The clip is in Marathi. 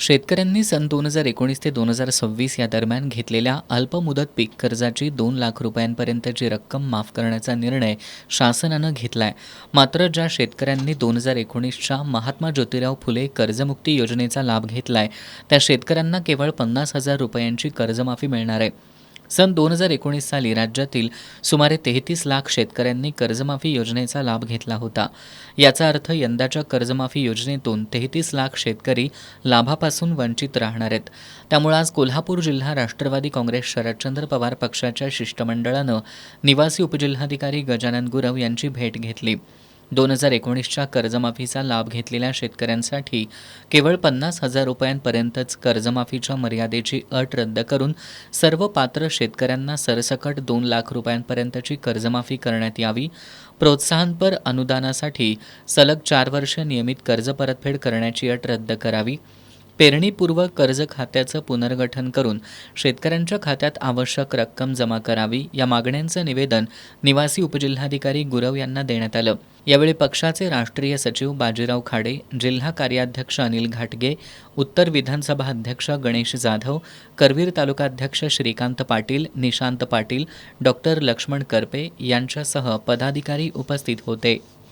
शेतकऱ्यांनी सन 2019 ते 2026 या दरम्यान घेतलेल्या अल्पमुदत पीक कर्जाची 2 लाख रुपयांपर्यंतची रक्कम माफ करण्याचा निर्णय शासनानं घेतलाय. मात्र ज्या शेतकऱ्यांनी 2019च्या महात्मा ज्योतिराव फुले कर्जमुक्ती योजनेचा लाभ घेतलाय त्या शेतकऱ्यांना केवळ 50,000 रुपयांची कर्जमाफी मिळणार आहे. सन 2019 साली राज्यातील सुमारे 33 लाख शेतकऱ्यांनी कर्जमाफी योजनेचा लाभ घेतला होता. याचा अर्थ यंदाच्या कर्जमाफी योजनेतून 33 लाख शेतकरी लाभापासून वंचित राहणार आहेत. त्यामुळे आज कोल्हापूर जिल्हा राष्ट्रवादी काँग्रेस शरदचंद्र पवार पक्षाच्या शिष्टमंडळानं निवासी उपजिल्हाधिकारी गजानन गुरव यांची भेट घेतली. 2019च्या कर्जमाफीचा लाभ घेतलेल्या शेतकऱ्यांसाठी केवळ 50,000 रुपयांपर्यंतच कर्जमाफीच्या मर्यादेची अट रद्द करून सर्व पात्र शेतकऱ्यांना सरसकट 2 लाख रुपयांपर्यंतची कर्जमाफी करण्यात यावी. प्रोत्साहनपर अनुदानासाठी सलग 4 वर्ष नियमित कर्ज परतफेड करण्याची अट रद्द करावी. पेरणीपूर्व कर्ज खात्याचं पुनर्गठन करून शेतकऱ्यांच्या खात्यात आवश्यक रक्कम जमा करावी. या मागण्यांचं निवेदन निवासी उपजिल्हाधिकारी गुरव यांना देण्यात आलं. यावेळी पक्षाचे राष्ट्रीय सचिव बाजीराव खाडे, जिल्हा कार्याध्यक्ष अनिल घाटगे, उत्तर विधानसभा अध्यक्ष गणेश जाधव, करवीर तालुकाध्यक्ष श्रीकांत पाटील, निशांत पाटील, डॉक्टर लक्ष्मण करपे यांच्यासह पदाधिकारी उपस्थित होते.